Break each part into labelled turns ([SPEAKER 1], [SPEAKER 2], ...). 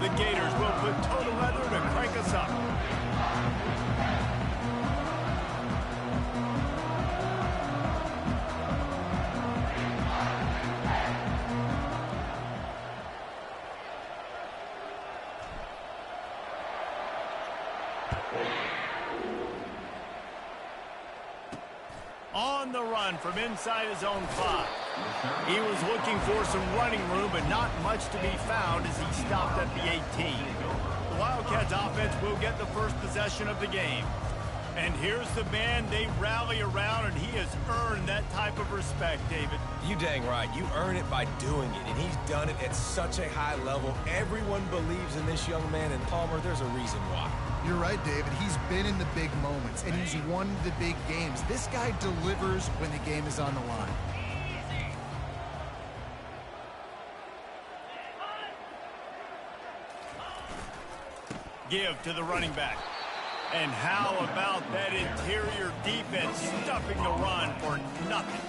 [SPEAKER 1] The Gators will put total leather to crank us up. On the run from inside his own 5. He was looking for some running room, but not much to be found as he stopped at the 18. The Wildcats offense will get the first possession of the game. And here's the man they rally around, and he has earned that type of respect, David.
[SPEAKER 2] You dang right. You earn it by doing it, and he's done it at such a high level. Everyone believes in this young man, and Palmer, there's a reason why.
[SPEAKER 3] You're right, David. He's been in the big moments, and he's won the big games. This guy delivers when the game is on the line.
[SPEAKER 1] Give to the running back. And how about that interior defense stuffing the run for nothing?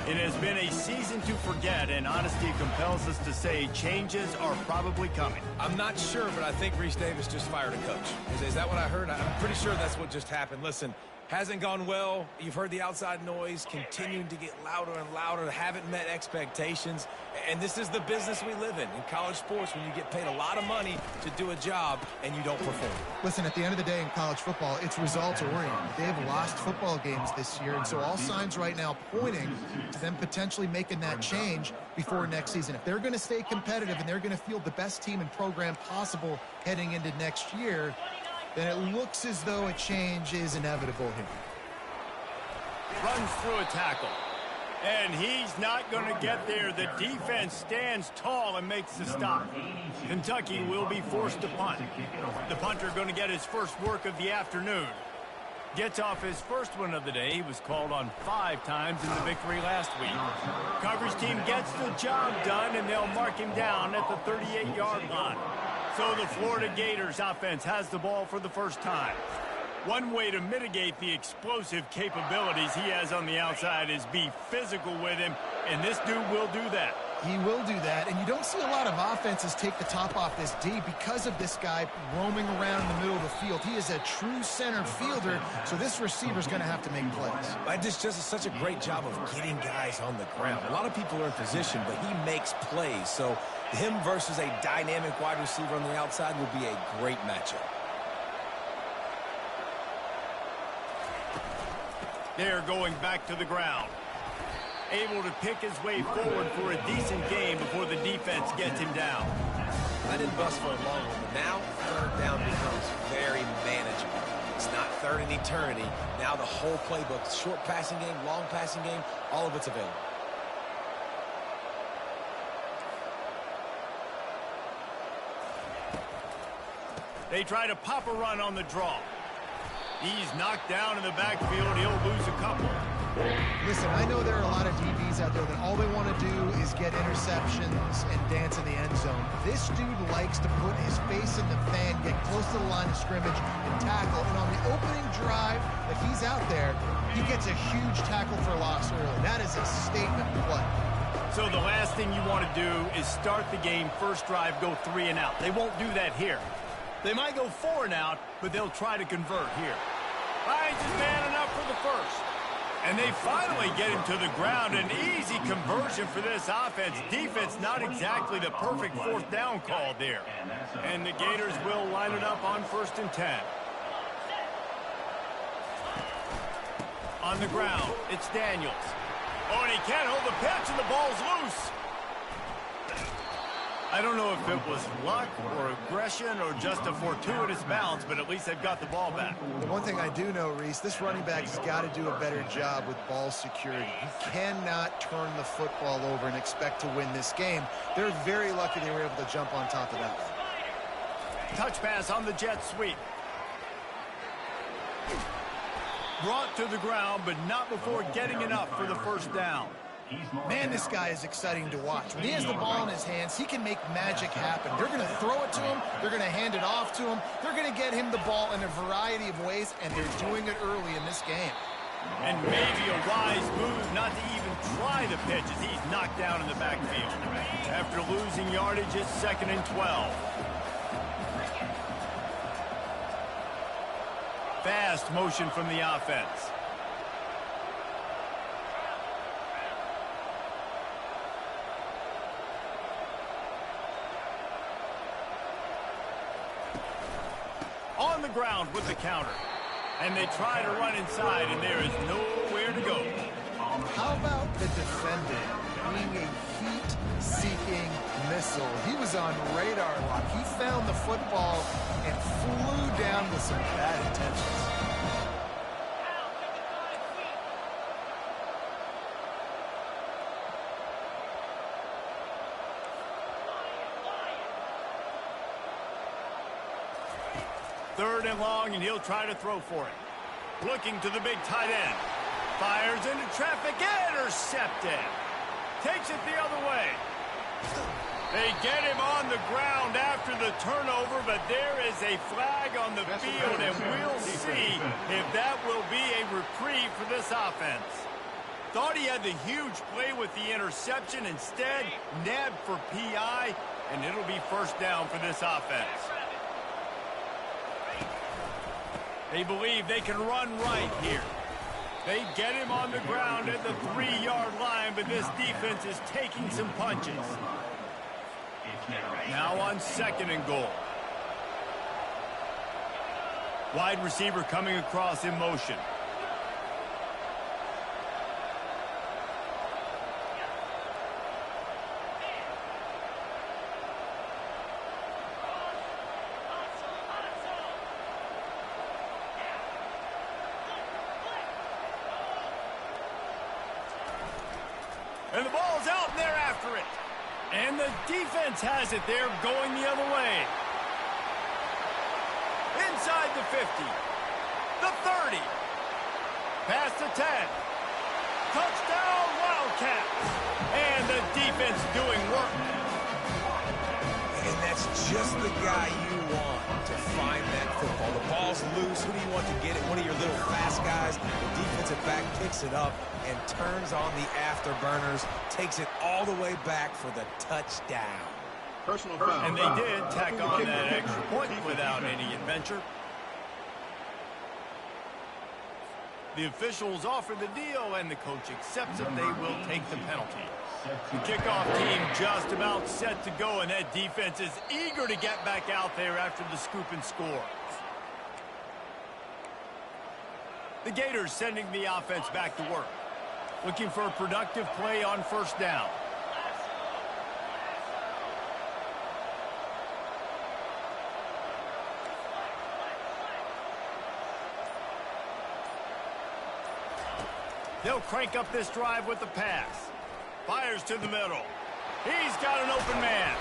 [SPEAKER 1] It has been a season to forget, and honesty compels us to say changes are probably coming.
[SPEAKER 2] I'm not sure, but I think Reese Davis just fired a coach. Is that what I heard? I'm pretty sure that's what just happened. Listen, hasn't gone well. You've heard the outside noise continuing to get louder and louder. Haven't met expectations. And this is the business we live in college sports, when you get paid a lot of money to do a job and you don't perform.
[SPEAKER 3] Listen, at the end of the day in college football, it's results-oriented. They've lost football games this year, and so all signs right now pointing to them potentially making that change before next season. If they're going to stay competitive and they're going to field the best team and program possible heading into next year, then it looks as though a change is inevitable here.
[SPEAKER 1] Runs through a tackle. And he's not going to get there. The defense stands tall and makes the stop. Kentucky will be forced to punt. The punter going to get his first work of the afternoon. Gets off his first one of the day. He was called on 5 times in the victory last week. Coverage team gets the job done, and they'll mark him down at the 38-yard line. So the Florida Gators offense has the ball for the first time. One way to mitigate the explosive capabilities he has on the outside is be physical with him, and this dude will do that.
[SPEAKER 3] He will do that, and you don't see a lot of offenses take the top off this D because of this guy roaming around in the middle of the field. He is a true center fielder, so this receiver's going to have to make plays.
[SPEAKER 2] It just does such a great job of getting guys on the ground. A lot of people are in position, but he makes plays, so him versus a dynamic wide receiver on the outside will be a great matchup.
[SPEAKER 1] They're going back to the ground. Able to pick his way forward for a decent game before the defense gets him down.
[SPEAKER 2] I didn't bust for a long one, but now third down becomes very manageable. It's not third in eternity. Now the whole playbook, short passing game, long passing game, all of it's available.
[SPEAKER 1] They try to pop a run on the draw. He's knocked down in the backfield. He'll lose a couple.
[SPEAKER 3] Listen, I know there are a lot of DBs out there that all they want to do is get interceptions and dance in the end zone. This dude likes to put his face in the fan, get close to the line of scrimmage, and tackle. And on the opening drive, if he's out there, he gets a huge tackle for loss early. That is a statement play.
[SPEAKER 1] So the last thing you want to do is start the game, first drive, go 3 and out. They won't do that here. They might go 4 and out, but they'll try to convert here. Finds his man enough for the first. And they finally get him to the ground. An easy conversion for this offense. Defense not exactly the perfect 4th down call there. And the Gators will line it up on 1st and 10. On the ground, it's Daniels. Oh, and he can't hold the pitch, and the ball's loose. I don't know if it was luck or aggression or just a fortuitous bounce, but at least they've got the ball back.
[SPEAKER 3] The one thing I do know, Reese, this running back has got to do a better job with ball security. You cannot turn the football over and expect to win this game. They're very lucky they were able to jump on top of that one.
[SPEAKER 1] Touch pass on the jet sweep. Brought to the ground, but not before getting enough for the first down.
[SPEAKER 3] Man, this guy is exciting to watch. When he has the ball in his hands, he can make magic happen. They're going to throw it to him. They're going to hand it off to him. They're going to get him the ball in a variety of ways, and they're doing it early in this game.
[SPEAKER 1] And maybe a wise move not to even try the pitch as he's knocked down in the backfield. After losing yardage, it's 2nd and 12. Fast motion from the offense. On the ground with the counter. And they try to run inside, and there is nowhere to go.
[SPEAKER 3] How about the defender being a heat-seeking missile? He was on radar lock. He found the football and flew down with some bad intentions.
[SPEAKER 1] Third and long, and he'll try to throw for it. Looking to the big tight end. Fires into traffic, intercepted. Takes it the other way. They get him on the ground after the turnover, but there is a flag on the field, and we'll see if that will be a reprieve for this offense. Thought he had the huge play with the interception. Instead, nabbed for PI, and it'll be first down for this offense. They believe they can run right here. They get him on the ground at the 3-yard line, but this defense is taking some punches. Now on 2nd and goal. Wide receiver coming across in motion. And the ball's out, and they're after it. And the defense has it there, going the other way. Inside the 50. The 30. Past the 10. Touchdown, Wildcats. And the defense doing work.
[SPEAKER 2] And that's just the guy you want to find that football. The ball's loose. Who do you want to get it? One of your little fast guys. The defensive back picks it up and turns on the afterburners, takes it all the way back for the touchdown.
[SPEAKER 4] Personal foul.
[SPEAKER 1] And they did tack on that extra point without any adventure. The officials offer the deal, and the coach accepts it. They will take the penalty. The kickoff team just about set to go, and that defense is eager to get back out there after the scoop and score. The Gators sending the offense back to work. Looking for a productive play on first down. They'll crank up this drive with the pass. Fires to the middle. He's got an open man.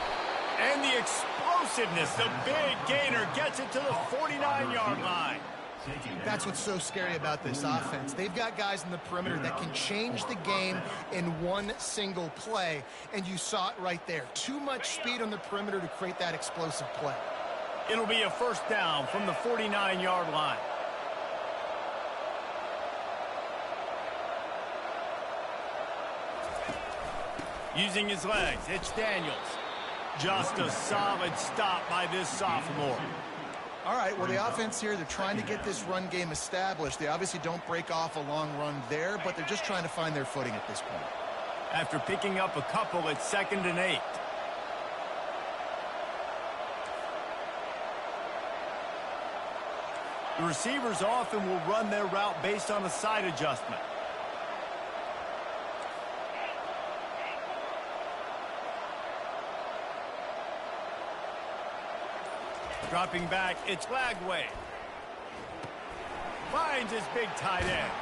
[SPEAKER 1] And the explosiveness, the big gainer gets it to the 49-yard line.
[SPEAKER 3] That's what's so scary about this offense. They've got guys in the perimeter that can change the game in one single play, and you saw it right there. Too much speed on the perimeter to create that explosive play.
[SPEAKER 1] It'll be a first down from the 49-yard line. Using his legs, it's Daniels. Just a solid stop by this sophomore.
[SPEAKER 3] All right, well, the offense here, they're trying to get this run game established. They obviously don't break off a long run there, but they're just trying to find their footing at this point.
[SPEAKER 1] After picking up a couple, it's 2nd and 8. The receivers often will run their route based on a side adjustment. Dropping back, it's Lagway. Finds his big tight end.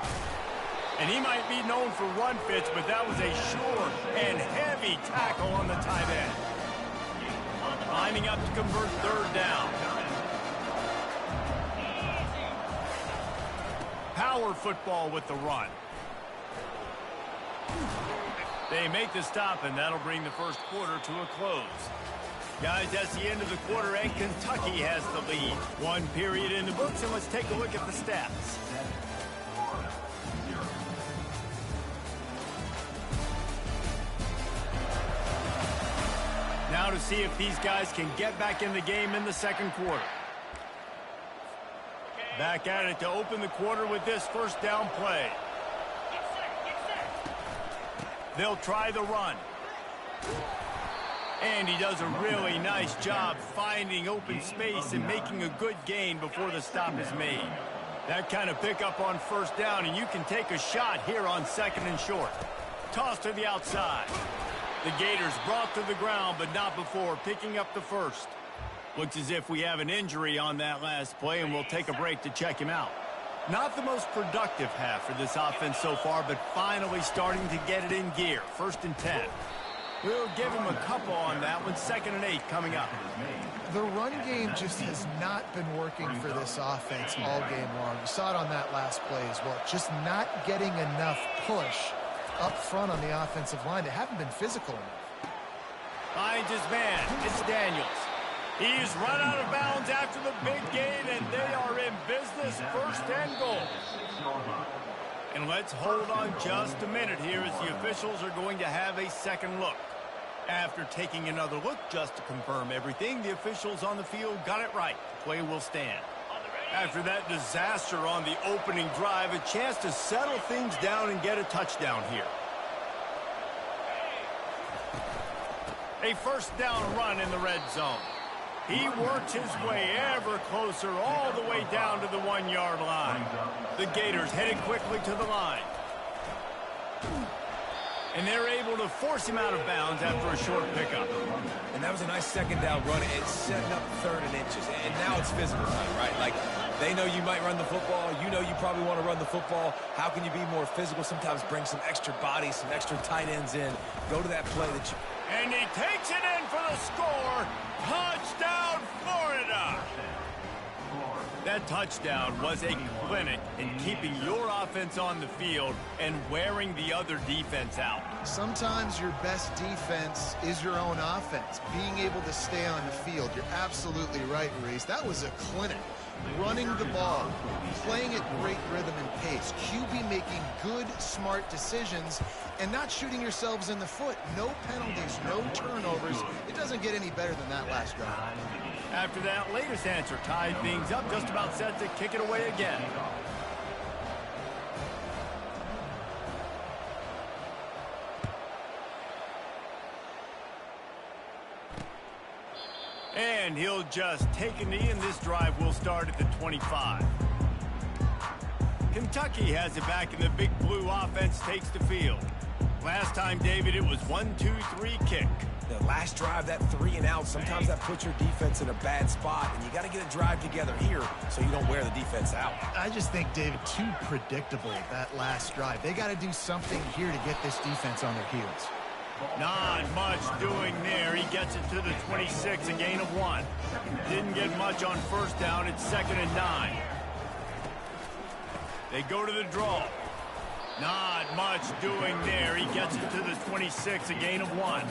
[SPEAKER 1] And he might be known for run fits, but that was a sure and heavy tackle on the tight end. Lining up to convert third down. Power football with the run. They make the stop, and that'll bring the first quarter to a close. Guys, that's the end of the quarter, and Kentucky has the lead. One period in the books, and let's take a look at the stats. Now to see if these guys can get back in the game in the second quarter. Back at it to open the quarter with this first down play. They'll try the run. And he does a really nice job finding open space and making a good gain before the stop is made. That kind of pickup on first down, and you can take a shot here on second and short. Toss to the outside. The Gators brought to the ground, but not before picking up the first. Looks as if we have an injury on that last play, and we'll take a break to check him out. Not the most productive half for this offense so far, but finally starting to get it in gear. 1st and 10. We'll give him a couple on that one. 2nd and 8 coming up.
[SPEAKER 3] The run game just has not been working for this offense all game long. You saw it on that last play as well. Just not getting enough push up front on the offensive line. They haven't been physical enough.
[SPEAKER 1] Finds his man. It's Daniels. He's run out of bounds after the big gain, and they are in business. 1st and goal. And let's hold on just a minute here as the officials are going to have a second look. After taking another look just to confirm everything, the officials on the field got it right. The play will stand. After that disaster on the opening drive, a chance to settle things down and get a touchdown here. A first down run in the red zone. He works his way ever closer all the way down to the 1-yard line. The Gators headed quickly to the line. And they're able to force him out of bounds after a short pickup.
[SPEAKER 2] And that was a nice second down run. It's setting up 3rd and inches. And now it's physical time, right? Like, they know you might run the football. You know you probably want to run the football. How can you be more physical? Sometimes bring some extra bodies, some extra tight ends in. Go to that play that you...
[SPEAKER 1] And he takes it in for the score. Touchdown, Florida! That touchdown was a clinic in keeping your offense on the field and wearing the other defense out.
[SPEAKER 3] Sometimes your best defense is your own offense. Being able to stay on the field. You're absolutely right, Reese. That was a clinic. Running the ball, playing at great rhythm and pace, QB making good, smart decisions, and not shooting yourselves in the foot. No penalties, no turnovers. It doesn't get any better than that last drive.
[SPEAKER 1] After that latest answer tied things up, just about set to kick it away again. And he'll just take a knee, and this drive will start at the 25. Kentucky has it back, and the big blue offense takes the field. Last time, David, it was 1-2-3 kick.
[SPEAKER 2] The last drive, that 3 and out, sometimes that puts your defense in a bad spot, and you got to get a drive together here so you don't wear the defense out.
[SPEAKER 3] I just think, David, too predictable that last drive. They got to do something here to get this defense on their heels.
[SPEAKER 1] Not much doing there. He gets it to the 26, a gain of 1. Didn't get much on first down. It's 2nd and 9. They go to the draw. Not much doing there. He gets it to the 26, a gain of 1.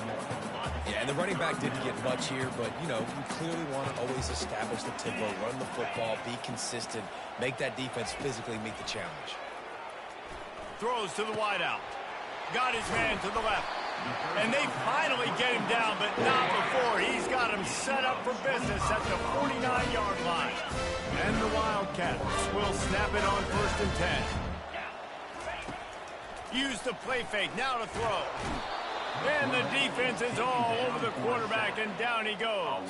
[SPEAKER 2] Yeah, and the running back didn't get much here, but, you know, you clearly want to always establish the tempo, run the football, be consistent, make that defense physically meet the challenge.
[SPEAKER 1] Throws to the wideout. Got his man to the left. And they finally get him down, but not before. He's got him set up for business at the 49-yard line. And the Wildcats will snap it on 1st and 10. Use the play fake, now to throw. And the defense is all over the quarterback, and down he goes.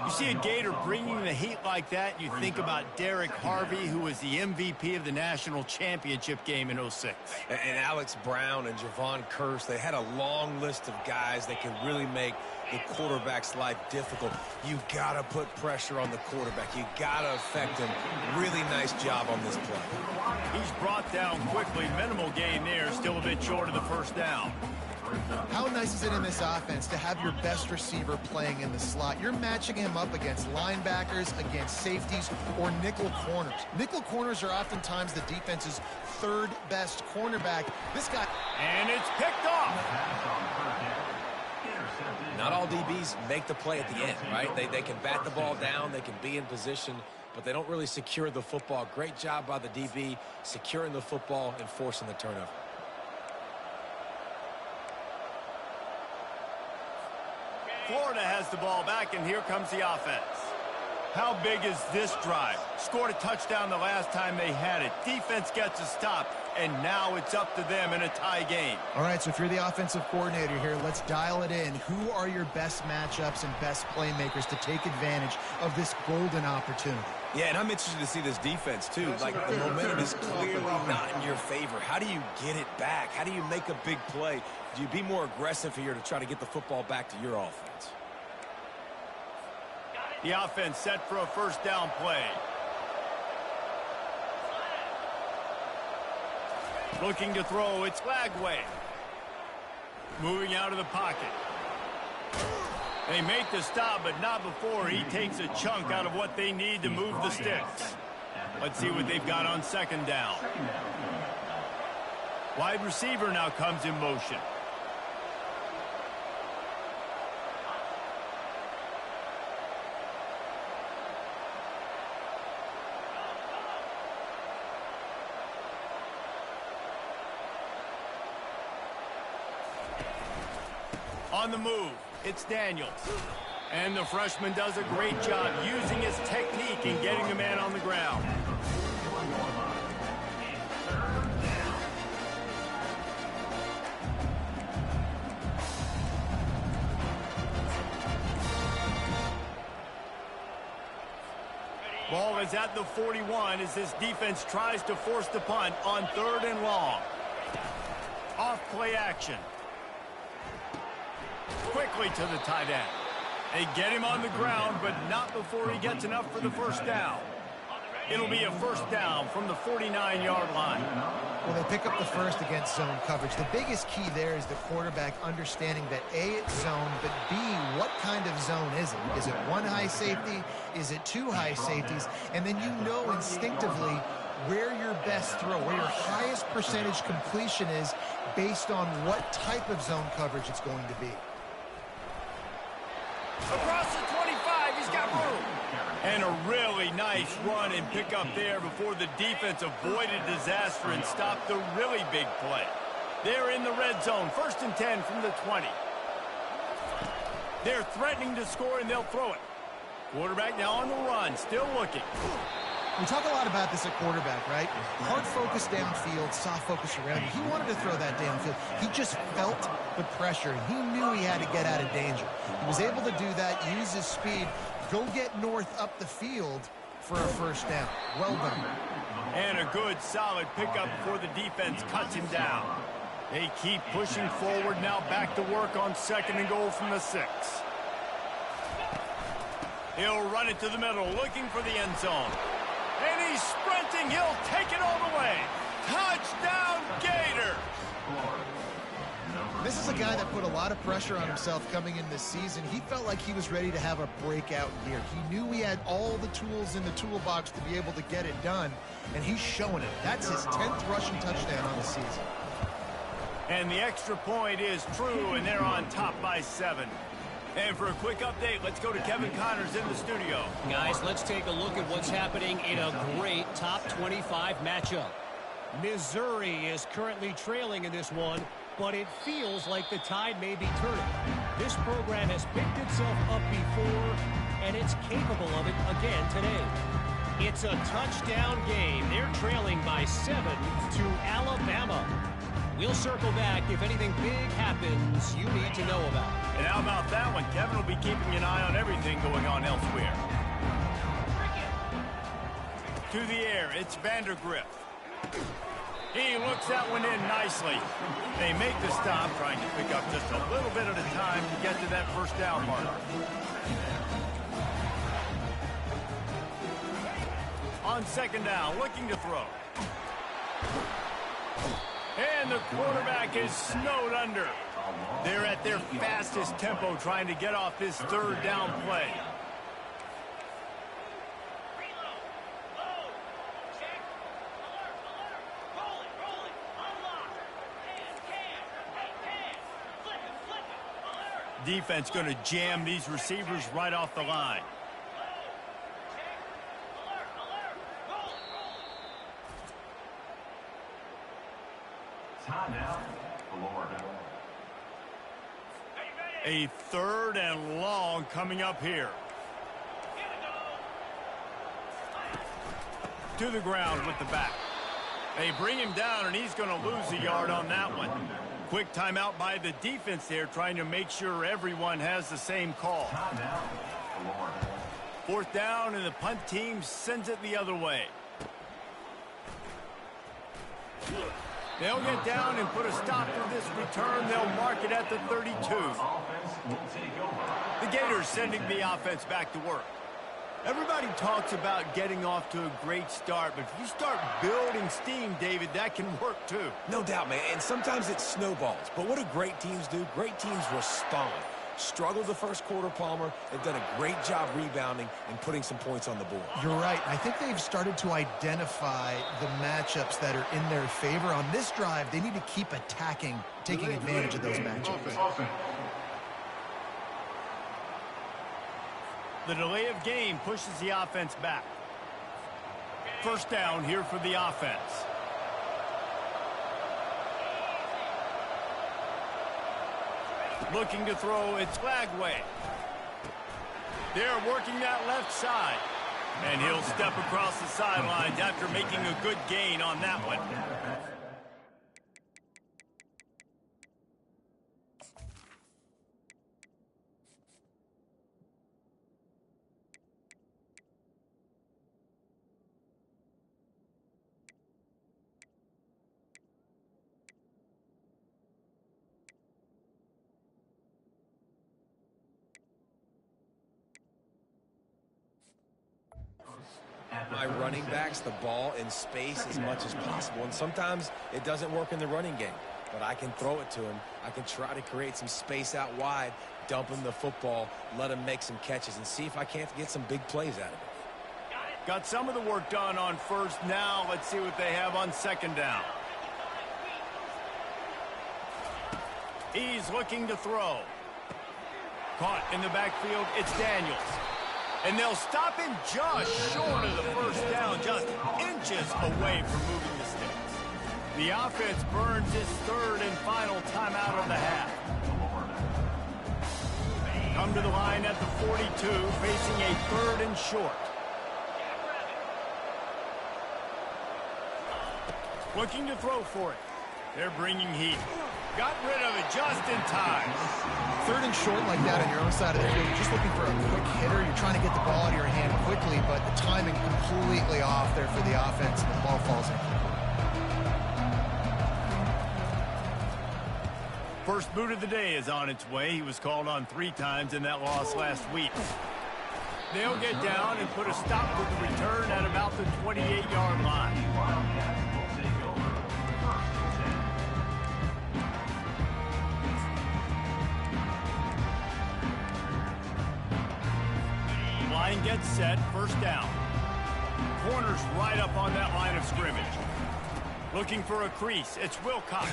[SPEAKER 1] You see a Gator bringing the heat like that, you think about Derek Harvey, who was the MVP of the national championship game in 06.
[SPEAKER 2] And Alex Brown and Javon Curse, they had a long list of guys that could really make the quarterback's life difficult. You got to put pressure on the quarterback. You got to affect him. Really nice job on this play.
[SPEAKER 1] He's brought down quickly. Minimal gain there. Still a bit short of the first down.
[SPEAKER 3] How nice is it in this offense to have your best receiver playing in the slot? You're matching him up against linebackers, against safeties, or nickel corners. Nickel corners are oftentimes the defense's third best cornerback. This guy...
[SPEAKER 1] And it's picked off.
[SPEAKER 2] Not all DBs make the play at the end, right? They can bat the ball down, they can be in position, but they don't really secure the football. Great job by the DB securing the football and forcing the turnover.
[SPEAKER 1] Florida has the ball back, and here comes the offense. How big is this drive? Scored a touchdown the last time they had it. Defense gets a stop, and now it's up to them in a tie game.
[SPEAKER 3] All right, so if you're the offensive coordinator here, let's dial it in. Who are your best matchups and best playmakers to take advantage of this golden opportunity?
[SPEAKER 2] Yeah, and I'm interested to see this defense, too. Like, the momentum is clearly not in your favor. How do you get it back? How do you make a big play? Do you be more aggressive here to try to get the football back to your offense?
[SPEAKER 1] The offense set for a first down play. Looking to throw, it's Lagway. Moving out of the pocket. They make the stop, but not before he takes a chunk out of what they need to move the sticks. Let's see what they've got on second down. Wide receiver now comes in motion. On the move, it's Daniels. And the freshman does a great job using his technique and getting the man on the ground. Ball is at the 41 as this defense tries to force the punt on third and long. Off play action. Quickly to the tight end. They get him on the ground, but not before he gets enough for the first down. It'll be a first down from the 49-yard line.
[SPEAKER 3] Well, they pick up the first against zone coverage. The biggest key there is the quarterback understanding that A, it's zone, but B, what kind of zone is it? Is it one high safety? Is it two high safeties? And then you know instinctively where your best throw, where your highest percentage completion is based on what type of zone coverage it's going to be.
[SPEAKER 1] Across the 25, he's got room. And a really nice run and pick up there before the defense avoided disaster and stopped the really big play. They're in the red zone, 1st and 10 from the 20. They're threatening to score, and they'll throw it. Quarterback now on the run, still looking.
[SPEAKER 3] We talk a lot about this at quarterback, right? Hard focus downfield, soft focus around you. He wanted to throw that downfield. He just felt the pressure. He knew he had to get out of danger. He was able to do that, use his speed, go get north up the field for a first down. Well done.
[SPEAKER 1] And a good, solid pickup before the defense cuts him down. They keep pushing forward now, back to work on 2nd and goal from the 6. He'll run it to the middle, looking for the end zone. And he's sprinting. He'll take it all the way. Touchdown, Gators!
[SPEAKER 3] This is a guy that put a lot of pressure on himself coming in this season. He felt like he was ready to have a breakout year. He knew he had all the tools in the toolbox to be able to get it done, and he's showing it. That's his 10th rushing touchdown on the season.
[SPEAKER 1] And the extra point is true, and they're on top by 7. And for a quick update, let's go to Kevin Connors in the studio.
[SPEAKER 4] Guys, let's take a look at what's happening in a great top 25 matchup. Missouri is currently trailing in this one, but it feels like the tide may be turning. This program has picked itself up before, and it's capable of it again today. It's a touchdown game. They're trailing by 7 to Alabama. We'll circle back if anything big happens you need to know about.
[SPEAKER 1] And how about that one? Kevin will be keeping an eye on everything going on elsewhere. To the air, it's Vandergrift. He looks that one in nicely. They make the stop, trying to pick up just a little bit at a time to get to that first down marker. On second down, looking to throw. And the quarterback is snowed under. They're at their fastest tempo trying to get off this third down play. Defense going to jam these receivers right off the line. A third and long coming up here. To the ground with the back. They bring him down, and he's going to lose a yard on that one. Quick timeout by the defense there, trying to make sure everyone has the same call. Fourth down, and the punt team sends it the other way. They'll get down and put a stop to this return. They'll mark it at the 32. The Gators sending the offense back to work. Everybody talks about getting off to a great start, but if you start building steam, David, that can work too.
[SPEAKER 2] No doubt, man, and sometimes it snowballs. But what do great teams do? Great teams respond. Struggled the first quarter, Palmer. They've done a great job rebounding and putting some points on the board.
[SPEAKER 3] You're right. I think they've started to identify the matchups that are in their favor. On this drive, they need to keep attacking, taking advantage of those matchups.
[SPEAKER 1] The delay of game pushes the offense back. First down here for the offense. Looking to throw, it's Flagway. They're working that left side. And he'll step across the sidelines after making a good gain on that one.
[SPEAKER 2] My running backs the ball in space as much as possible, and sometimes it doesn't work in the running game, but I can throw it to him. I can try to create some space out wide, dump him the football, let him make some catches, and see if I can't get some big plays out of it.
[SPEAKER 1] Got some of the work done on first. Now let's see what they have on second down. He's looking to throw. Caught in the backfield, it's Daniels. And they'll stop him just short of the first down, just inches away from moving the sticks. The offense burns its third and final timeout of the half. Come to the line at the 42, facing a third and short. Looking to throw for it. They're bringing heat. Got rid of it just in time.
[SPEAKER 3] Third and short like that on your own side of the field, you're just looking for a quick hitter. You're trying to get the ball out of your hand quickly, but the timing completely off there for the offense, and the ball falls in.
[SPEAKER 1] First boot of the day is on its way. He was called on 3 times in that loss last week. They'll get down and put a stop to the return at about the 28-yard line. Line gets set, first down. Corner's right up on that line of scrimmage. Looking for a crease, it's Wilcox.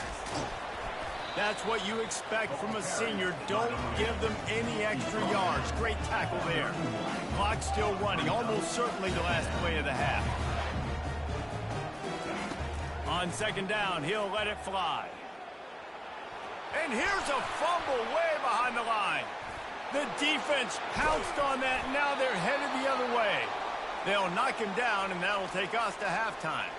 [SPEAKER 1] That's what you expect from a senior. Don't give them any extra yards. Great tackle there. Clock's still running, almost certainly the last play of the half. On second down, he'll let it fly. And here's a fumble way behind the line. The defense pounced on that, and now they're headed the other way. They'll knock him down, and that'll take us to halftime.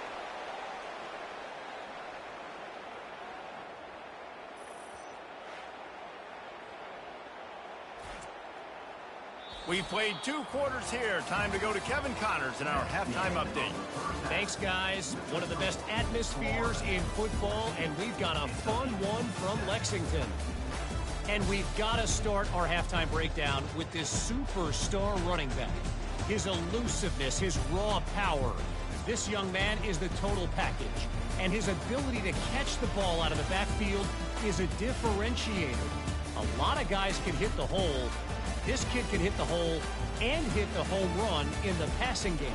[SPEAKER 1] We've played 2 quarters here. Time to go to Kevin Connors in our halftime update.
[SPEAKER 4] Thanks, guys. One of the best atmospheres in football, and we've got a fun one from Lexington. And we've got to start our halftime breakdown with this superstar running back. His elusiveness, his raw power. This young man is the total package. And his ability to catch the ball out of the backfield is a differentiator. A lot of guys can hit the hole. This kid can hit the hole and hit the home run in the passing game.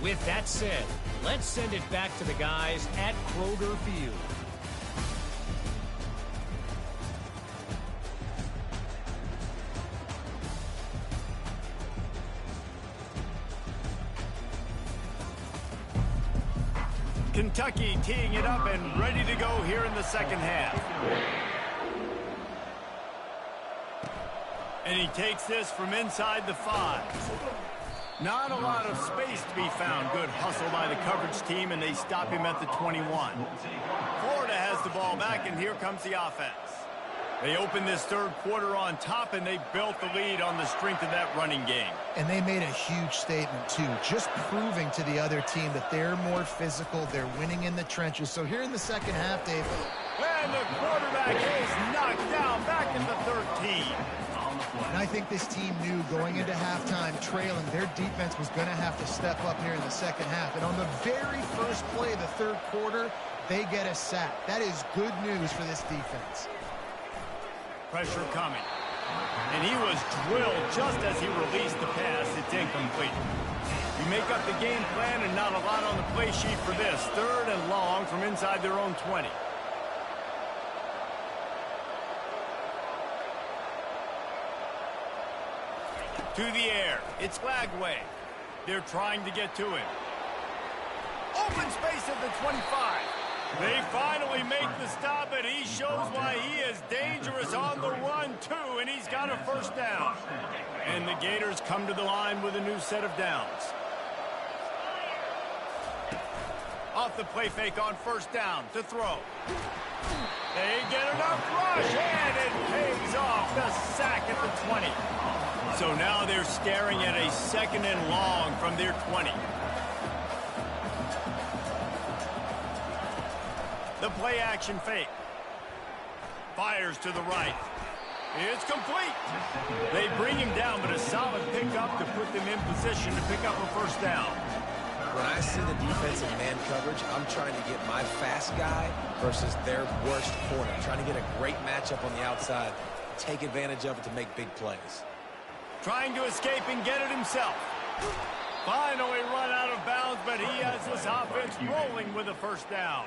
[SPEAKER 4] With that said, let's send it back to the guys at Kroger Field.
[SPEAKER 1] Kentucky teeing it up and ready to go here in the second half. And he takes this from inside the 5. Not a lot of space to be found. Good hustle by the coverage team, and they stop him at the 21. Florida has the ball back, and here comes the offense. They open this third quarter on top, and they built the lead on the strength of that running game.
[SPEAKER 3] And they made a huge statement, too, just proving to the other team that they're more physical, they're winning in the trenches. So here in the second half, Dave.
[SPEAKER 1] And the quarterback is knocked down back in the 13.
[SPEAKER 3] And I think this team knew going into halftime trailing, their defense was going to have to step up here in the second half. And on the very first play of the third quarter, they get a sack. That is good news for this defense.
[SPEAKER 1] Pressure coming. And he was drilled just as he released the pass. It's incomplete. You make up the game plan and not a lot on the play sheet for this. 3rd and long from inside their own 20. To the air. It's Lagway. They're trying to get to him. Open space at the 25. They finally make the stop, and he shows why he is dangerous on the run, too, and he's got a first down. And the Gators come to the line with a new set of downs. Off the play fake on first down to throw. They get enough rush, and it pays off. The sack at the 20. So now they're staring at a 2nd and long from their 20. The play action fake. Fires to the right. It's complete. They bring him down, but a solid pickup to put them in position to pick up a first down.
[SPEAKER 2] When I see the defensive man coverage, I'm trying to get my fast guy versus their worst corner. I'm trying to get a great matchup on the outside, take advantage of it to make big plays.
[SPEAKER 1] Trying to escape and get it himself. Finally run out of bounds, but he has this offense rolling with a first down.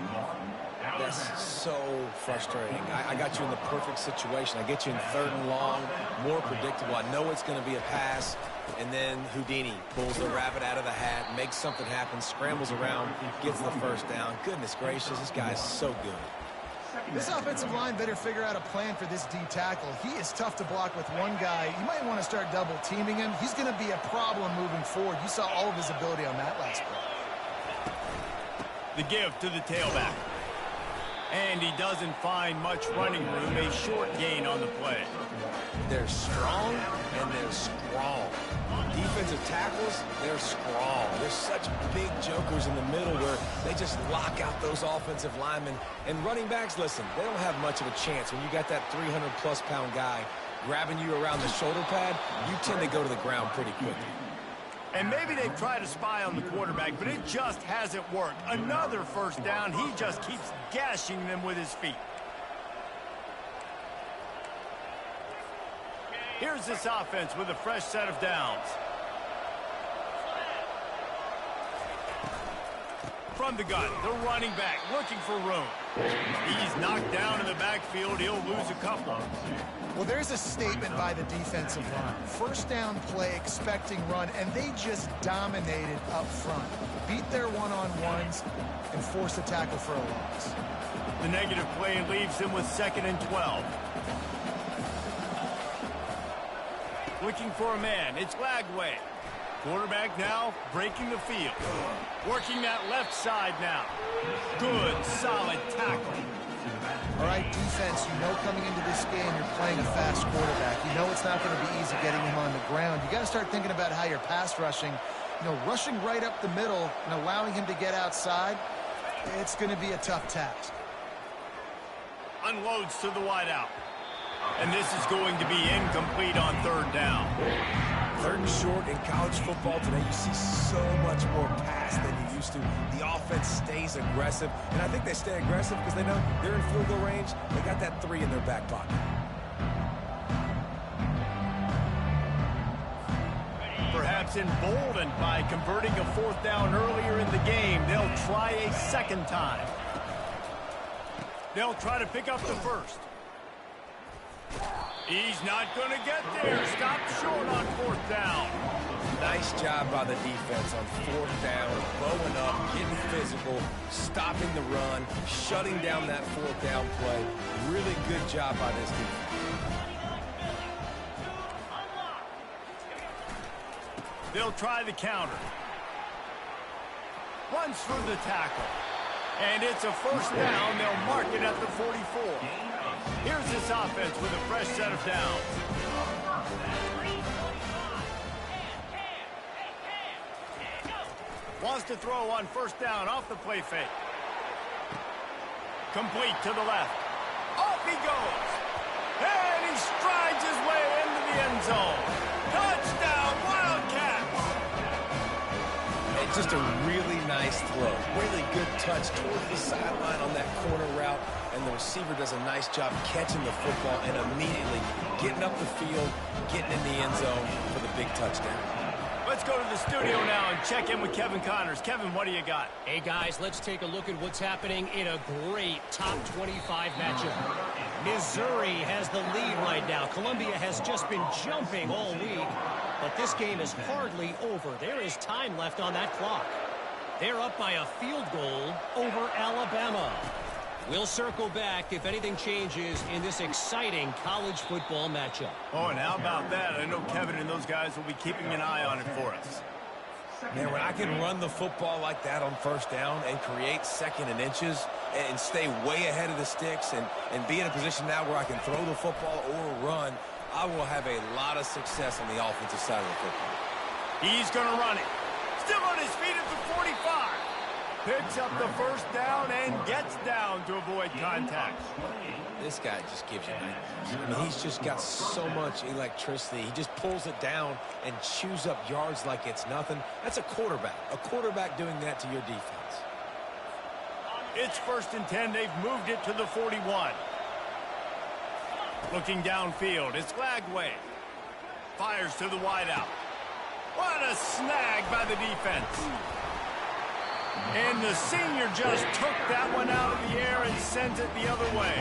[SPEAKER 2] That's so frustrating. I got you in the perfect situation. I get you in 3rd and long, more predictable. I know it's going to be a pass, and then Houdini pulls the rabbit out of the hat, makes something happen, scrambles around, gets the first down. Goodness gracious, this guy is so good.
[SPEAKER 3] This offensive line better figure out a plan for this D tackle. He is tough to block with one guy. You might want to start double teaming him. He's going to be a problem moving forward. You saw all of his ability on that last play.
[SPEAKER 1] The give to the tailback. And he doesn't find much running room. A short gain on the play.
[SPEAKER 2] They're strong and they're strong. Defensive tackles, they're strong. They're such big jokers in the middle where they just lock out those offensive linemen. And running backs, listen, they don't have much of a chance. When you got that 300-plus pound guy grabbing you around the shoulder pad, you tend to go to the ground pretty quickly.
[SPEAKER 1] And maybe they've tried to spy on the quarterback, but it just hasn't worked. Another first down. He just keeps gashing them with his feet. Here's this offense with a fresh set of downs. From the gun, the running back looking for room. He's knocked down in the backfield. He'll lose a couple.
[SPEAKER 3] Well, there's a statement by the defensive line. First down play, expecting run, and they just dominated up front. Beat their one-on-ones and force a tackle for a loss.
[SPEAKER 1] The negative play leaves them with 2nd and 12. Looking for a man. It's Lagway. Quarterback now breaking the field. Working that left side now. Good, solid tackle.
[SPEAKER 3] All right, defense, you know coming into this game you're playing a fast quarterback. You know it's not going to be easy getting him on the ground. You got to start thinking about how you're pass rushing. Rushing right up the middle and allowing him to get outside, it's going to be a tough task.
[SPEAKER 1] Unloads to the wideout. And this is going to be incomplete on third down.
[SPEAKER 2] Third and short in college football today, you see so much more pass than you used to. The offense stays aggressive, and I think they stay aggressive because they know they're in field goal range. They got that 3 in their back pocket.
[SPEAKER 1] Perhaps emboldened by converting a fourth down earlier in the game, they'll try a second time. They'll try to pick up the first. He's not going to get there. Stopped short on fourth down.
[SPEAKER 2] Nice job by the defense on fourth down, blowing up, getting physical, stopping the run, shutting down that fourth down play. Really good job by this defense.
[SPEAKER 1] They'll try the counter. Runs through the tackle. And it's a first down. They'll mark it at the 44. Here's this offense with a fresh set of downs. Wants to throw on first down off the play fake. Complete to the left. Off he goes. And he strides his way into the end zone. Touchdown, Wildcats!
[SPEAKER 2] It's just a really nice throw. Really good touch towards the sideline on that corner route. And the receiver does a nice job catching the football and immediately getting up the field, getting in the end zone for the big touchdown.
[SPEAKER 1] Let's go to the studio now and check in with Kevin Connors. Kevin, what do you got?
[SPEAKER 4] Hey, guys, let's take a look at what's happening in a great top 25 matchup. Missouri has the lead right now. Columbia has just been jumping all week, but this game is hardly over. There is time left on that clock. They're up by a field goal over Alabama. We'll circle back if anything changes in this exciting college football matchup.
[SPEAKER 1] Oh, and how about that? I know Kevin and those guys will be keeping an eye on it for us.
[SPEAKER 2] Man, when I can run the football like that on first down and create second and inches and stay way ahead of the sticks and be in a position now where I can throw the football or run, I will have a lot of success on the offensive side of the football.
[SPEAKER 1] He's going to run it. Still on his feet at the 45. Picks up the first down and gets down to avoid contact.
[SPEAKER 2] This guy just gives you nightmares. I mean, he's just got so much electricity. He just pulls it down and chews up yards like it's nothing. That's a quarterback. A quarterback doing that to your defense.
[SPEAKER 1] It's 1st and 10. They've moved it to the 41. Looking downfield. It's Lagway. Fires to the wideout. What a snag by the defense. And the senior just took that one out of the air and sends it the other way.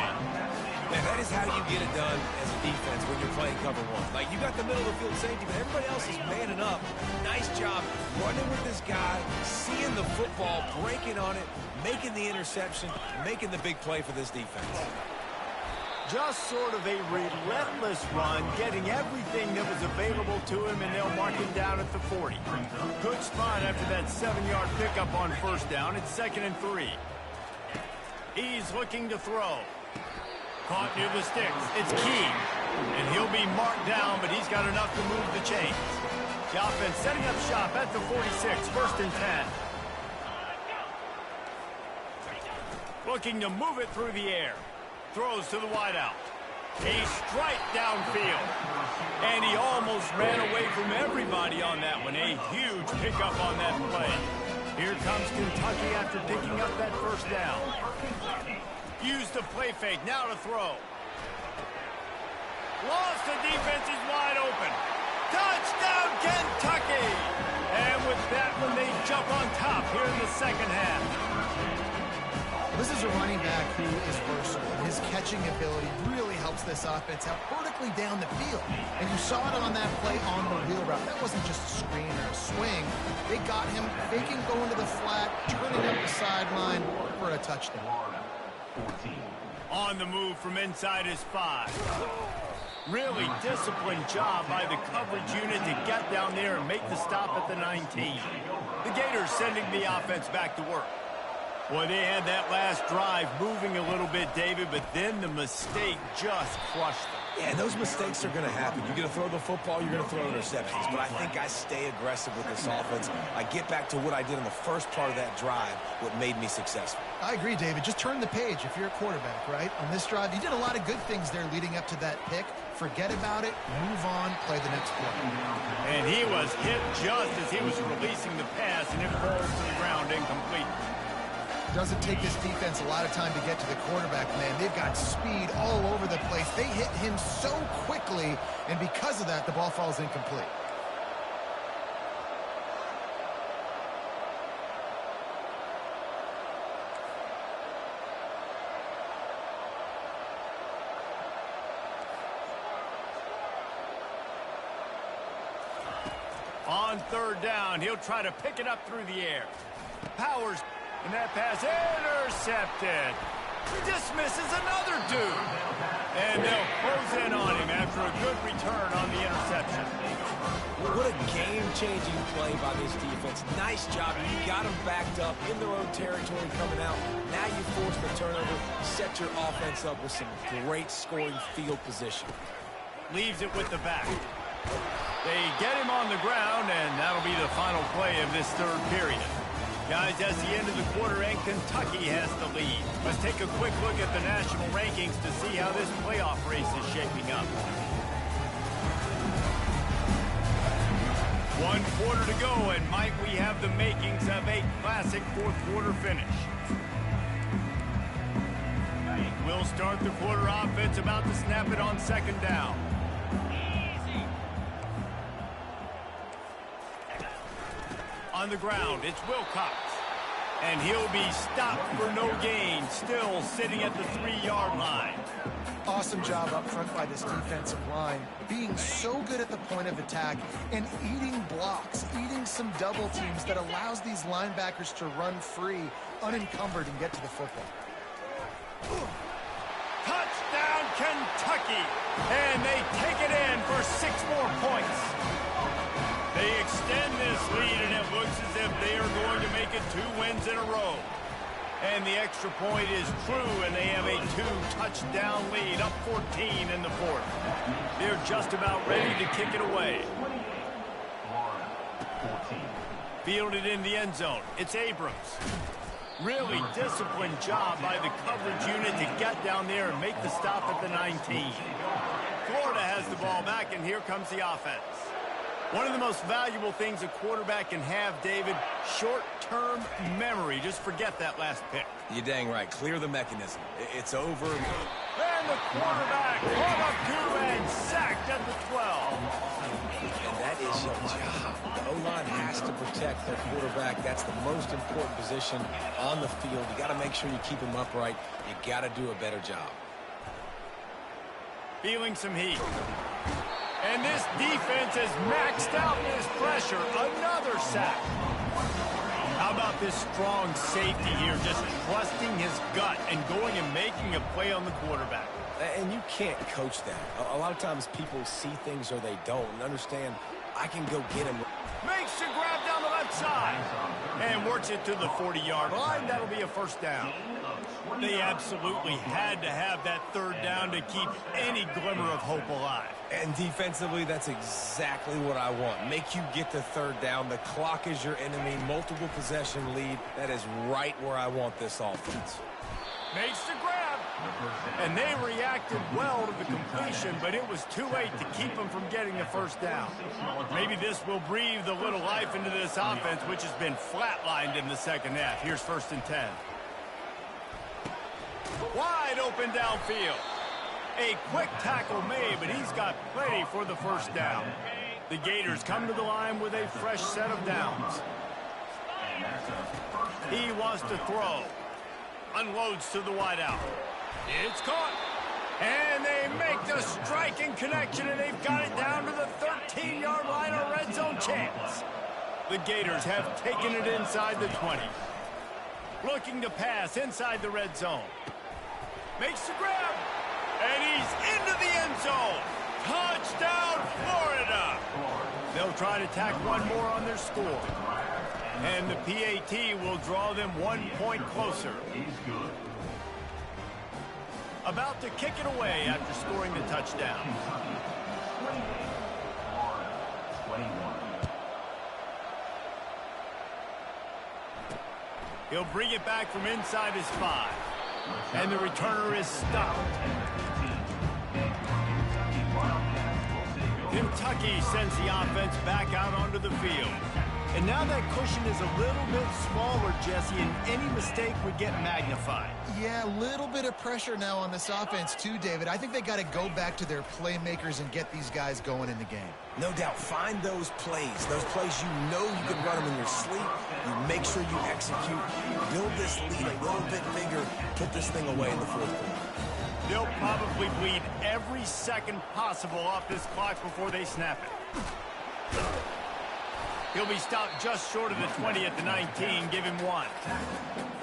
[SPEAKER 2] Man, that is how you get it done as a defense when you're playing cover one. Like, you got the middle of the field safety, but everybody else is manning up. Nice job running with this guy, seeing the football, breaking on it, making the interception, making the big play for this defense.
[SPEAKER 1] Just sort of a relentless run, getting everything that was available to him, and they'll mark him down at the 40. Good spot after that 7-yard pickup on first down. It's 2nd and 3. He's looking to throw. Caught near the sticks. It's Key. And he'll be marked down, but he's got enough to move the chains. The offense setting up shop at the 46, 1st and 10. Looking to move it through the air. Throws to the wideout. A strike downfield. And he almost ran away from everybody on that one. A huge pickup on that play. Here comes Kentucky after picking up that first down. Use the play fake. Now to throw. Lost, the defense is wide open. Touchdown, Kentucky! And with that one, they jump on top here in the second half.
[SPEAKER 3] This is a running back who is versatile. His catching ability really helps this offense out vertically down the field. And you saw it on that play on the wheel route. That wasn't just a screen or a swing. They got him faking going to the flat, turning up the sideline for a touchdown.
[SPEAKER 1] On the move from inside his 5. Really disciplined job by the coverage unit to get down there and make the stop at the 19. The Gators sending the offense back to work. Well, they had that last drive moving a little bit, David, but then the mistake just crushed them.
[SPEAKER 2] Yeah, those mistakes are going to happen. You're going to throw the football, you're going to throw interceptions. But I think I stay aggressive with this offense. I get back to what I did in the first part of that drive, what made me successful.
[SPEAKER 3] I agree, David. Just turn the page if you're a quarterback, right? On this drive, you did a lot of good things there leading up to that pick. Forget about it, move on, play the next play.
[SPEAKER 1] And he was hit just as he was releasing the pass, and it falls to the ground incomplete.
[SPEAKER 3] Doesn't take this defense a lot of time to get to the quarterback, man. They've got speed all over the place. They hit him so quickly, and because of that, the ball falls incomplete.
[SPEAKER 1] On third down, he'll try to pick it up through the air. Powers, and that pass intercepted. Dismisses another dude. And they'll close in on him after a good return on the interception.
[SPEAKER 2] What a game-changing play by this defense. Nice job. You got them backed up in their own territory coming out. Now you force the turnover, set your offense up with some great scoring field position.
[SPEAKER 1] Leaves it with the back. They get him on the ground, and that'll be the final play of this third period. Guys, that's the end of the quarter, and Kentucky has the lead. Let's take a quick look at the national rankings to see how this playoff race is shaping up. 1 quarter to go, and Mike, we have the makings of a classic fourth quarter finish. We'll start the quarter offense, about to snap it on second down. On the ground, it's Wilcox. And he'll be stopped for no gain, still sitting at the 3-yard line.
[SPEAKER 3] Awesome job up front by this defensive line, being so good at the point of attack and eating blocks, eating some double teams that allows these linebackers to run free, unencumbered, and get to the football.
[SPEAKER 1] Touchdown, Kentucky! And they take it in for 6 more points. They extend this lead, and it looks as if they are going to make it 2 wins in a row. And the extra point is true, and they have a 2-touchdown lead, up 14 in the fourth. They're just about ready to kick it away. Fielded in the end zone. It's Abrams. Really disciplined job by the coverage unit to get down there and make the stop at the 19. Florida has the ball back, and here comes the offense. One of the most valuable things a quarterback can have, David, short-term memory. Just forget that last pick.
[SPEAKER 2] You're dang right. Clear the mechanism. It's over.
[SPEAKER 1] And the quarterback caught up to and sacked at the 12.
[SPEAKER 2] And that is your job. The O-line has to protect their quarterback. That's the most important position on the field. You got to make sure you keep him upright. You got to do a better job.
[SPEAKER 1] Feeling some heat. And this defense has maxed out this pressure. Another sack. How about this strong safety here, just trusting his gut and going and making a play on the quarterback.
[SPEAKER 2] And you can't coach that. A lot of times people see things or they don't and understand I can go get him.
[SPEAKER 1] Makes the grab down the left side. And works it to the 40-yard line. That'll be a first down. They absolutely had to have that third down to keep any glimmer of hope alive.
[SPEAKER 2] And defensively, that's exactly what I want. Make you get the third down. The clock is your enemy. Multiple possession lead. That is right where I want this offense.
[SPEAKER 1] Makes the grab. And they reacted well to the completion, but it was too late to keep them from getting the first down. Maybe this will breathe a little life into this offense, which has been flatlined in the second half. Here's 1st and 10. Wide open downfield. A quick tackle made, but he's got plenty for the first down. The Gators come to the line with a fresh set of downs. He wants to throw. Unloads to the wideout. It's caught. And they make the striking connection, and they've got it down to the 13-yard line, a red zone chance. The Gators have taken it inside the 20. Looking to pass inside the red zone. Makes the grab. And he's into the end zone. Touchdown, Florida. They'll try to tack one more on their score. And the PAT will draw them 1 point closer. About to kick it away after scoring the touchdown. He'll bring it back from inside his 5. And the returner is stopped. Kentucky sends the offense back out onto the field. And now that cushion is a little bit smaller, Jesse, and any mistake would get magnified.
[SPEAKER 3] Yeah, a little bit of pressure now on this offense too, David. I think they got to go back to their playmakers and get these guys going in the game.
[SPEAKER 2] No doubt. Find those plays you know you can run them in your sleep. You make sure you execute. Build this lead a little bit bigger. Put this thing away in the fourth quarter.
[SPEAKER 1] They'll probably bleed every second possible off this clock before they snap it. He'll be stopped just short of the 20 at the 19. Give him 1.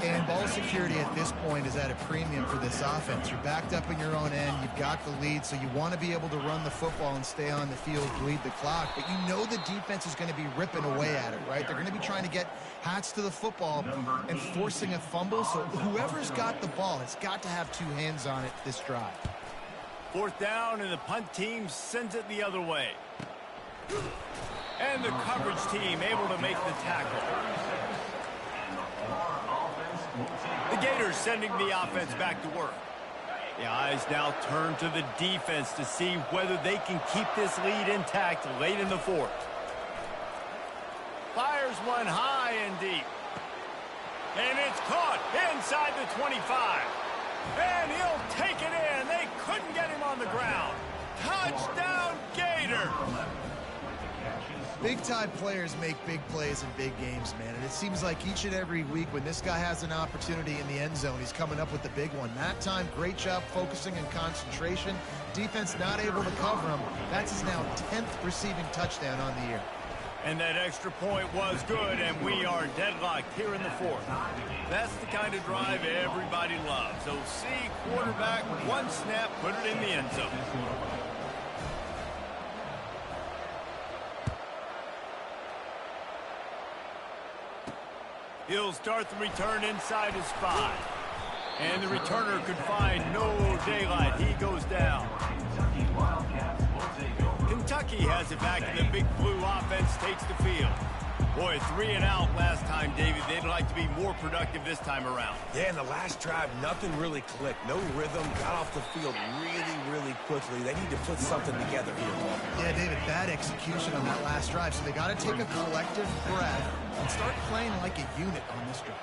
[SPEAKER 3] And ball security at this point is at a premium for this offense. You're backed up in your own end. You've got the lead, so you want to be able to run the football and stay on the field, bleed the clock. But you know the defense is going to be ripping away at it, right? They're going to be trying to get hats to the football and forcing a fumble. So whoever's got the ball has got to have 2 hands on it this drive.
[SPEAKER 1] 4th down, and the punt team sends it the other way. And the coverage team able to make the tackle. The Gators sending the offense back to work. The eyes now turn to the defense to see whether they can keep this lead intact late in the 4th. Fires one high and deep. And it's caught inside the 25. And he'll take it in. They couldn't get him on the ground. Touchdown, Gator!
[SPEAKER 3] Big-time players make big plays in big games, man. And it seems like each and every week when this guy has an opportunity in the end zone, he's coming up with the big one. That time, great job focusing and concentration. Defense not able to cover him. That's his now 10th receiving touchdown on the year.
[SPEAKER 1] And that extra point was good, and we are deadlocked here in the 4th. That's the kind of drive everybody loves. So see quarterback, 1 snap, put it in the end zone. He'll start the return inside his 5. And the returner could find no daylight. He goes down. Kentucky has it back, and the big blue offense takes the field. Boy, 3 and out last time, David. They'd like to be more productive this time around.
[SPEAKER 2] Yeah, in the last drive, nothing really clicked. No rhythm. Got off the field really quickly. They need to put something together here, Paul.
[SPEAKER 3] Yeah, David, bad execution on that last drive. So they got to take a collective breath and start playing like a unit on this drive.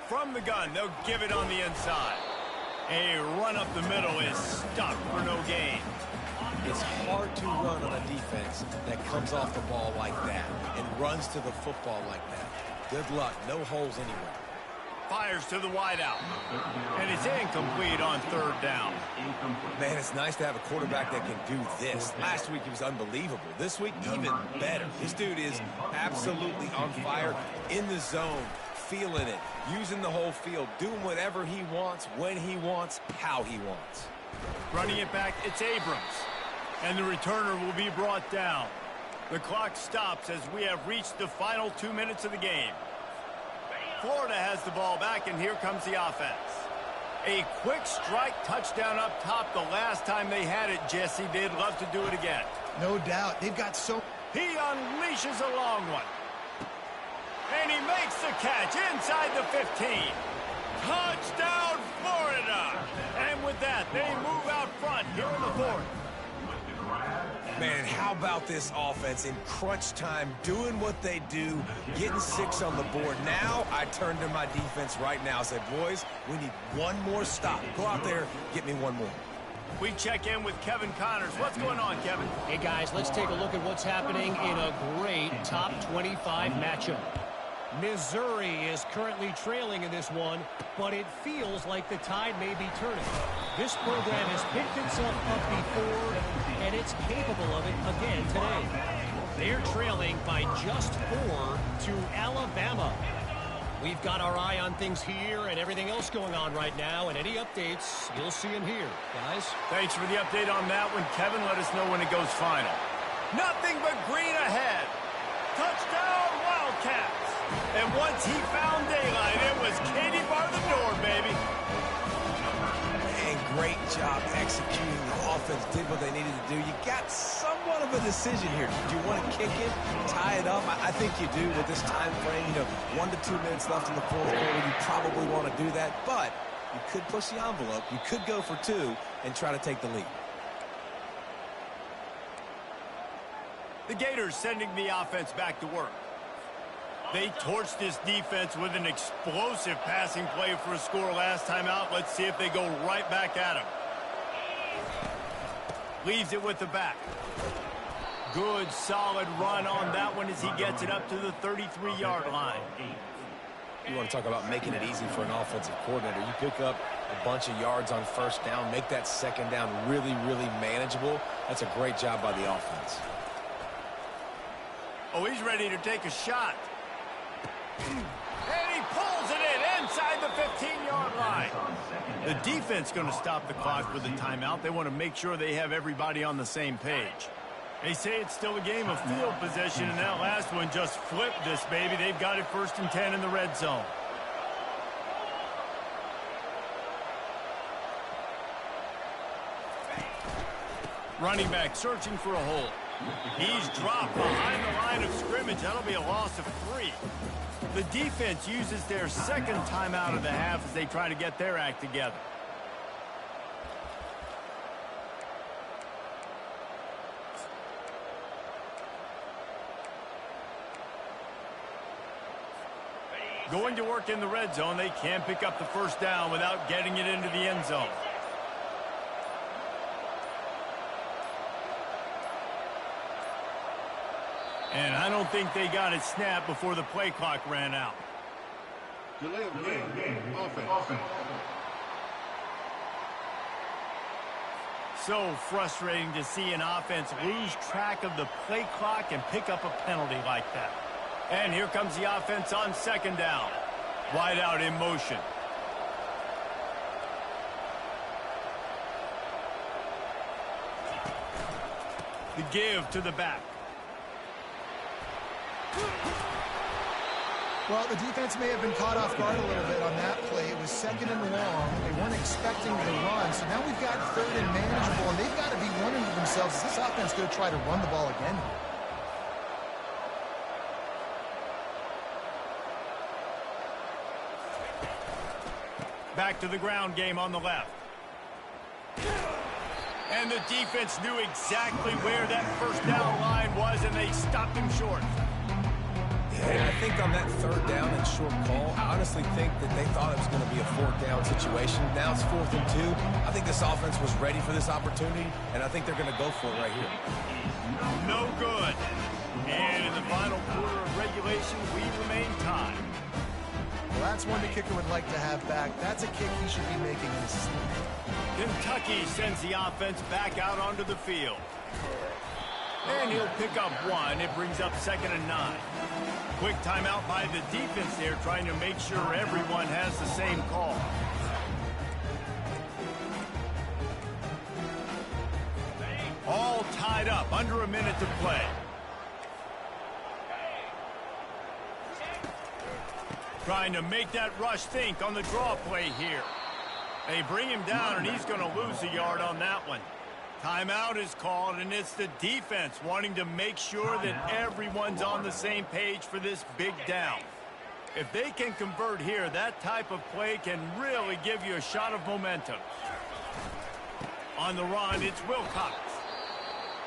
[SPEAKER 1] From the gun, they'll give it on the inside. A run up the middle is stuck for no gain.
[SPEAKER 2] It's hard to run on a defense that comes off the ball like that and runs to the football like that. Good luck. No holes anywhere.
[SPEAKER 1] Fires to the wideout. And it's incomplete on 3rd down.
[SPEAKER 2] Man, it's nice to have a quarterback that can do this. Last week, he was unbelievable. This week, even better. This dude is absolutely on fire, in the zone, feeling it, using the whole field, doing whatever he wants, when he wants, how he wants.
[SPEAKER 1] Running it back, it's Abrams. And the returner will be brought down. The clock stops as we have reached the final 2 minutes of the game. Florida has the ball back, and here comes the offense. A quick strike touchdown up top the last time they had it, Jesse. They'd love to do it again.
[SPEAKER 3] No doubt. They've got so...
[SPEAKER 1] He unleashes a long one. And he makes the catch inside the 15. Touchdown, Florida! And with that, they move out front here in the 4th.
[SPEAKER 2] Man, how about this offense in crunch time, doing what they do, getting 6 on the board. Now I turn to my defense right now and say, boys, we need 1 more stop. Go out there, get me 1 more.
[SPEAKER 1] We check in with Kevin Connors. What's going on, Kevin?
[SPEAKER 4] Hey, guys, let's take a look at what's happening in a great top 25 matchup. Missouri is currently trailing in this one, but it feels like the tide may be turning. This program has picked itself up before, and it's capable of it again today. They're trailing by just 4 to Alabama. We've got our eye on things here and everything else going on right now, and any updates, you'll see them here, guys.
[SPEAKER 1] Thanks for the update on that one, Kevin. Let us know when it goes final. Nothing but green ahead. Touchdown, Wildcats. And once he found daylight, it was Katie bar the door, baby.
[SPEAKER 2] And great job executing. The offense did what they needed to do. You got somewhat of a decision here. Do you want to kick it, tie it up? I think you do with this time frame. 1 to 2 minutes left in the fourth quarter. You probably want to do that, but you could push the envelope. You could go for 2 and try to take the lead.
[SPEAKER 1] The Gators sending the offense back to work. They torched this defense with an explosive passing play for a score last time out. Let's see if they go right back at him. Leaves it with the back. Good, solid run on that one as he gets it up to the 33-yard line.
[SPEAKER 2] You want to talk about making it easy for an offensive coordinator. You pick up a bunch of yards on first down, make that second down really, really manageable. That's a great job by the offense.
[SPEAKER 1] Oh, he's ready to take a shot. And he pulls it in inside the 15-yard line. The defense going to stop the clock with a timeout. They want to make sure they have everybody on the same page. They say it's still a game of field possession, and that last one just flipped this, baby. They've got it 1st and 10 in the red zone. Running back searching for a hole. He's dropped behind the line of scrimmage. That'll be a loss of 3. The defense uses their second timeout of the half as they try to get their act together. Going to work in the red zone. They can't pick up the first down without getting it into the end zone. And I don't think they got it snapped before the play clock ran out.
[SPEAKER 5] Delay of game. Offense.
[SPEAKER 1] So frustrating to see an offense lose track of the play clock and pick up a penalty like that. And here comes the offense on second down. Wide out in motion. The give to the back.
[SPEAKER 3] Well, the defense may have been caught off guard a little bit on that play. It was 2nd and long. They weren't expecting the run. So now we've got 3rd and manageable, and they've got to be wondering to themselves, is this offense going to try to run the ball again?
[SPEAKER 1] Back to the ground game on the left. And the defense knew exactly where that first down line was, and they stopped him short.
[SPEAKER 2] And I think on that 3rd down and short call, I honestly think that they thought it was going to be a 4th down situation. Now it's 4th and 2. I think this offense was ready for this opportunity, and I think they're going to go for it right here.
[SPEAKER 1] No good. And in the final quarter of regulation, we remain tied.
[SPEAKER 3] Well, that's one the kicker would like to have back. That's a kick he should be making in his sleep.
[SPEAKER 1] Kentucky sends the offense back out onto the field. And he'll pick up 1. It brings up 2nd and 9. Quick timeout by the defense there, trying to make sure everyone has the same call. All tied up, under a minute to play. Trying to make that rush think on the draw play here. They bring him down, and he's going to lose a yard on that one. Timeout is called, and it's the defense wanting to make sure that everyone's on the same page for this big down. If they can convert here, that type of play can really give you a shot of momentum. On the run, it's Wilcox.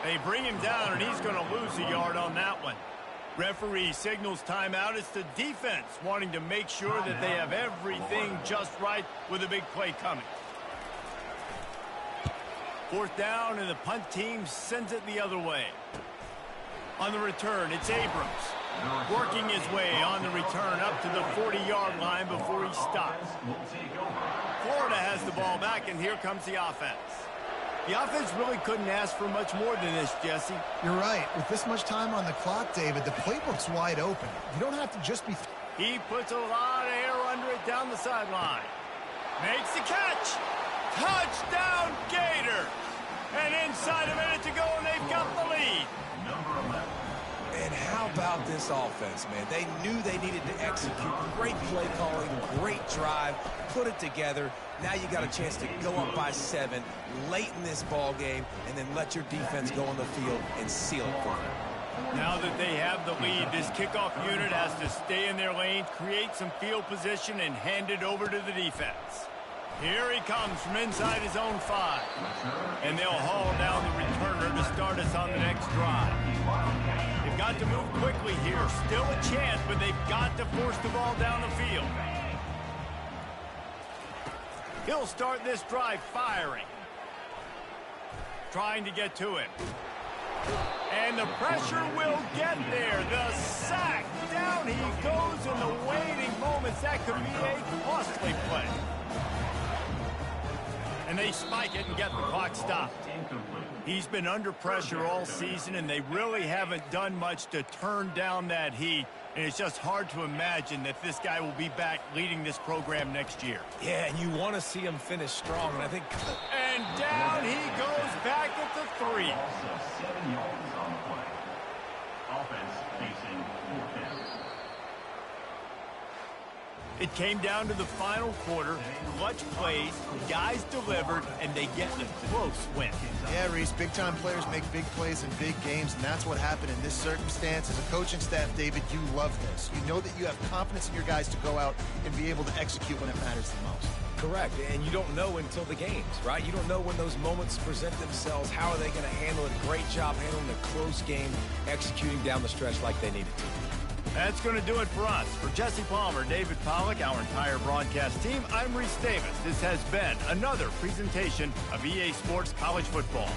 [SPEAKER 1] They bring him down, and he's going to lose a yard on that one. Referee signals timeout. It's the defense wanting to make sure that they have everything just right with a big play coming. 4th down, and the punt team sends it the other way. On the return, it's Abrams. Working his way on the return up to the 40-yard line before he stops. Florida has the ball back, and here comes the offense. The offense really couldn't ask for much more than this, Jesse.
[SPEAKER 3] You're right. With this much time on the clock, David, the playbook's wide open. You don't have to just be...
[SPEAKER 1] He puts a lot of air under it down the sideline. Makes the catch. Touchdown, Gator. And inside a minute to go, and they've got the lead.
[SPEAKER 2] And how How about this offense, man? They knew they needed to execute. Great play calling, great drive, put it together. Now you got a chance to go up by 7 late in this ball game and then let your defense go on the field and seal it for them.
[SPEAKER 1] Now that they have the lead, this kickoff unit has to stay in their lanes, create some field position, and hand it over to the defense. Here he comes from inside his own 5. And they'll haul down the returner to start us on the next drive. They've got to move quickly here. Still a chance, but they've got to force the ball down the field. He'll start this drive firing. Trying to get to it. And the pressure will get there. The sack. Down he goes in the waiting moments. That could be a costly play. And they spike it and get the clock stopped. He's been under pressure all season, and they really haven't done much to turn down that heat. And it's just hard to imagine that this guy will be back leading this program next year.
[SPEAKER 2] Yeah, and you want to see him finish strong, and I think...
[SPEAKER 1] And down he goes back at the 3.
[SPEAKER 6] Also 7 yards on the play. Offense facing 4th down.
[SPEAKER 1] It came down to the final quarter. Clutch plays, guys delivered, and they get a close win.
[SPEAKER 3] Yeah, Reese, big-time players make big plays in big games, and that's what happened in this circumstance. As a coaching staff, David, you love this. You know that you have confidence in your guys to go out and be able to execute when it matters the most.
[SPEAKER 2] Correct, and you don't know until the games, right? You don't know when those moments present themselves. How are they going to handle it? Great job handling a close game, executing down the stretch like they needed to.
[SPEAKER 1] That's going to do it for us. For Jesse Palmer, David Pollack, our entire broadcast team, I'm Reese Davis. This has been another presentation of EA Sports College Football.